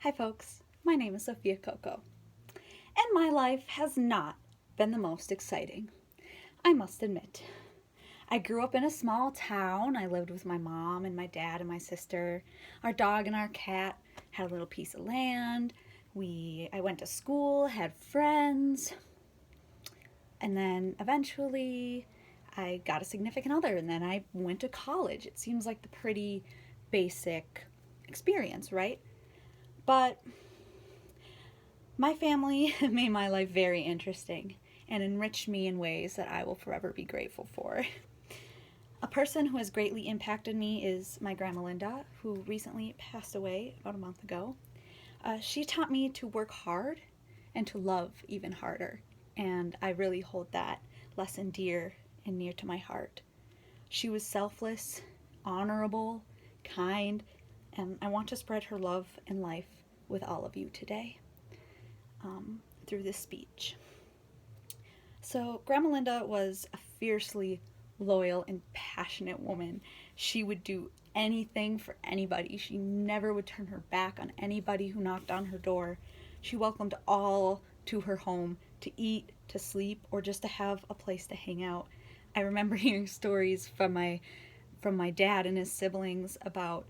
Hi folks, my name is Sophia Coco, and my life has not been the most exciting, I must admit. I grew up in a small town. I lived with my mom and my dad and my sister. Our dog and our cat had a little piece of land. I went to school, had friends, and then eventually I got a significant other, and then I went to college. It seems like the pretty basic experience, right? But my family made my life very interesting and enriched me in ways that I will forever be grateful for. A person who has greatly impacted me is my grandma Linda, who recently passed away about a month ago. She taught me to work hard and to love even harder, and I really hold that lesson dear and near to my heart. She was selfless, honorable, kind, and I want to spread her love and life with all of you today through this speech. So, Grandma Linda was a fiercely loyal and passionate woman. She would do anything for anybody. She never would turn her back on anybody who knocked on her door. She welcomed all to her home to eat, to sleep, or just to have a place to hang out. I remember hearing stories from my dad and his siblings about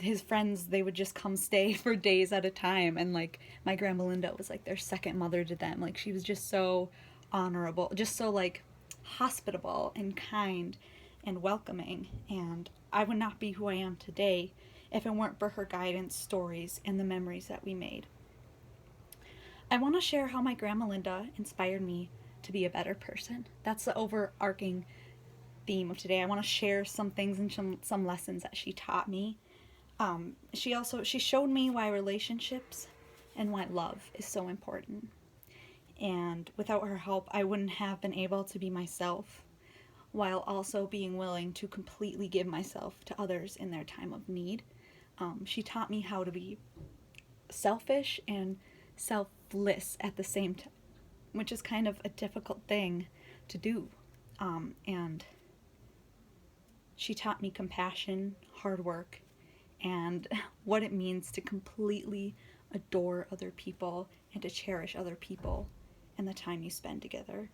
his friends. They would just come stay for days at a time, and like my grandma Linda was like their second mother to them. Like she was just so honorable, just so like hospitable and kind and welcoming, and I would not be who I am today if it weren't for her guidance, stories, and the memories that we made. I want to share how my grandma Linda inspired me to be a better person. That's the overarching theme of today. I want to share some things and some lessons that she taught me. She showed me why relationships and why love is so important. And without her help, I wouldn't have been able to be myself, while also being willing to completely give myself to others in their time of need. She taught me how to be selfish and selfless at the same time, which is kind of a difficult thing to do. And she taught me compassion, hard work, and what it means to completely adore other people and to cherish other people and the time you spend together.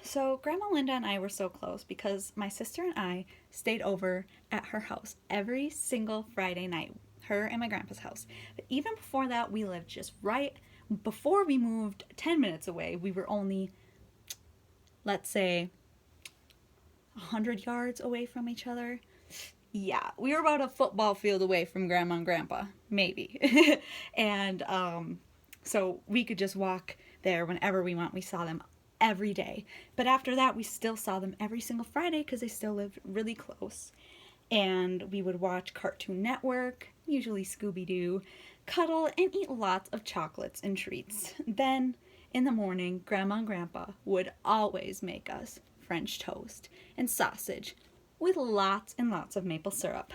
So Grandma Linda and I were so close because my sister and I stayed over at her house every single Friday night, her and my grandpa's house. But even before that, we lived just right before we moved 10 minutes away. We were only, let's say, 100 yards away from each other. Yeah, we were about a football field away from Grandma and Grandpa, maybe. And so we could just walk there whenever we want. We saw them every day. But after that, we still saw them every single Friday because they still lived really close. And we would watch Cartoon Network, usually Scooby-Doo, cuddle, and eat lots of chocolates and treats. Then, in the morning, Grandma and Grandpa would always make us French toast and sausage with lots and lots of maple syrup.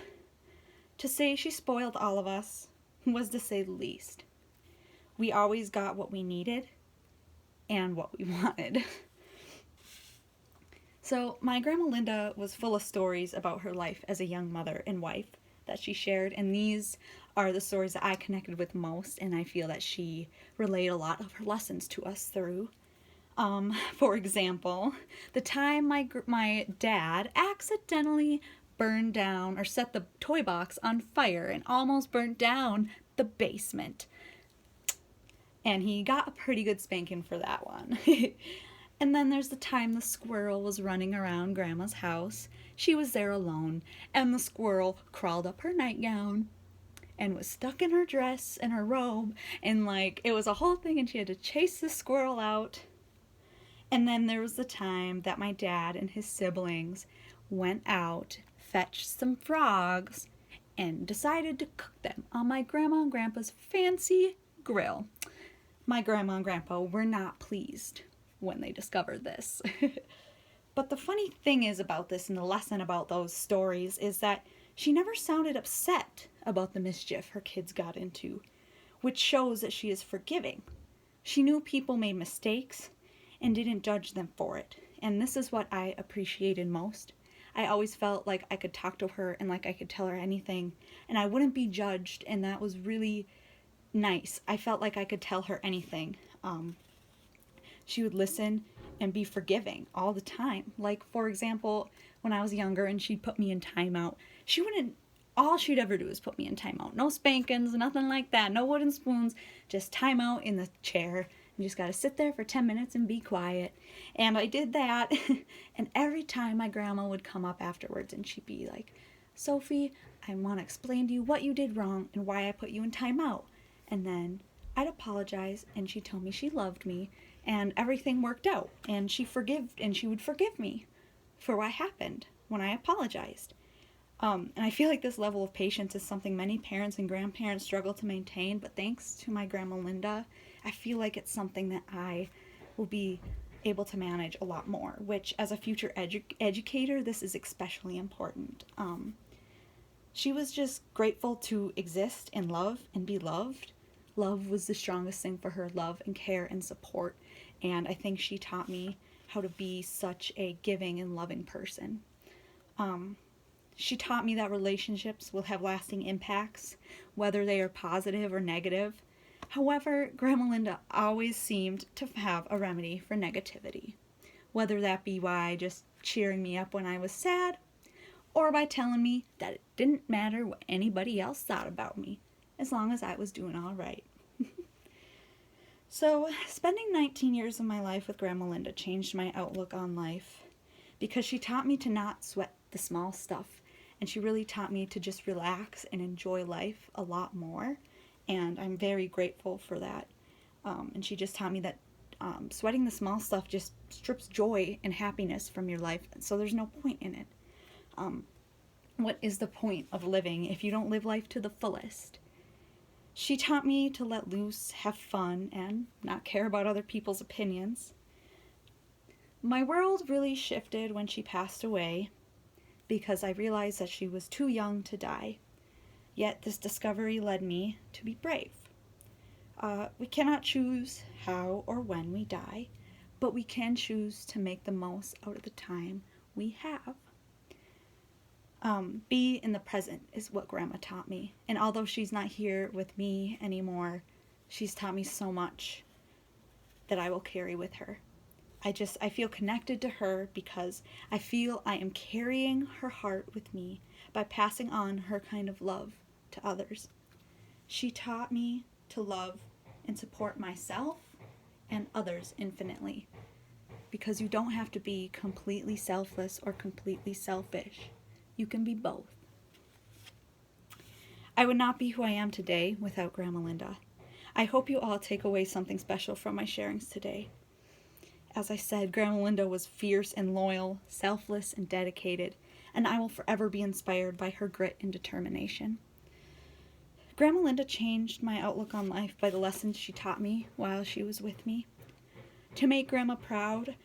To say she spoiled all of us was to say the least. We always got what we needed and what we wanted. So my grandma Linda was full of stories about her life as a young mother and wife that she shared, and these are the stories that I connected with most, and I feel that she relayed a lot of her lessons to us through. For example, the time my dad accidentally burned down or set the toy box on fire and almost burnt down the basement. And he got a pretty good spanking for that one. And then there's the time the squirrel was running around Grandma's house. She was there alone, and the squirrel crawled up her nightgown and was stuck in her dress and her robe, and like it was a whole thing, and she had to chase the squirrel out. And then there was the time that my dad and his siblings went out, fetched some frogs, and decided to cook them on my grandma and grandpa's fancy grill. My grandma and grandpa were not pleased when they discovered this. But the funny thing is about this, and the lesson about those stories, is that she never sounded upset about the mischief her kids got into, which shows that she is forgiving. She knew people made mistakes and didn't judge them for it. And this is what I appreciated most. I always felt like I could talk to her and like I could tell her anything and I wouldn't be judged, and that was really nice. I felt like I could tell her anything. She would listen and be forgiving all the time. Like, for example, when I was younger and she'd put me in timeout, she wouldn't, all she'd ever do is put me in timeout. No spankings, nothing like that, no wooden spoons, just timeout in the chair. You just got to sit there for 10 minutes and be quiet. And I did that. And every time my grandma would come up afterwards and she'd be like, Sophie, I want to explain to you what you did wrong and why I put you in timeout. And then I'd apologize and she told me she loved me and everything worked out. And she would forgive me for what happened when I apologized. And I feel like this level of patience is something many parents and grandparents struggle to maintain, but thanks to my grandma Linda, I feel like it's something that I will be able to manage a lot more, which as a future educator, this is especially important. She was just grateful to exist and love and be loved. Love was the strongest thing for her, love and care and support. And I think she taught me how to be such a giving and loving person. She taught me that relationships will have lasting impacts, whether they are positive or negative. However, Grandma Linda always seemed to have a remedy for negativity, whether that be by just cheering me up when I was sad, or by telling me that it didn't matter what anybody else thought about me, as long as I was doing all right. So, spending 19 years of my life with Grandma Linda changed my outlook on life, because she taught me to not sweat the small stuff, and she really taught me to just relax and enjoy life a lot more, and I'm very grateful for that. And she just taught me that sweating the small stuff just strips joy and happiness from your life, so there's no point in it. What is the point of living if you don't live life to the fullest? She taught me to let loose, have fun, and not care about other people's opinions. My world really shifted when she passed away, because I realized that she was too young to die. Yet this discovery led me to be brave. We cannot choose how or when we die, but we can choose to make the most out of the time we have. Be in the present is what Grandma taught me. And although she's not here with me anymore, she's taught me so much that I will carry with her. I feel connected to her because I feel I am carrying her heart with me by passing on her kind of love to others. She taught me to love and support myself and others infinitely, because you don't have to be completely selfless or completely selfish. You can be both. I would not be who I am today without Grandma Linda. I hope you all take away something special from my sharings today. As I said, Grandma Linda was fierce and loyal, selfless and dedicated, and I will forever be inspired by her grit and determination. Grandma Linda changed my outlook on life by the lessons she taught me while she was with me. To make Grandma proud,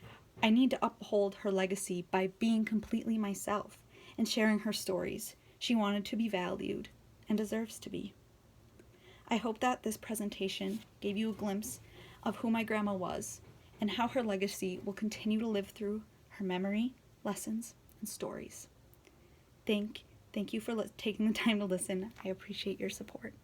I need to uphold her legacy by being completely myself and sharing her stories. She wanted to be valued and deserves to be. I hope that this presentation gave you a glimpse of who my grandma was and how her legacy will continue to live through her memory, lessons, and stories. Thank you for taking the time to listen. I appreciate your support.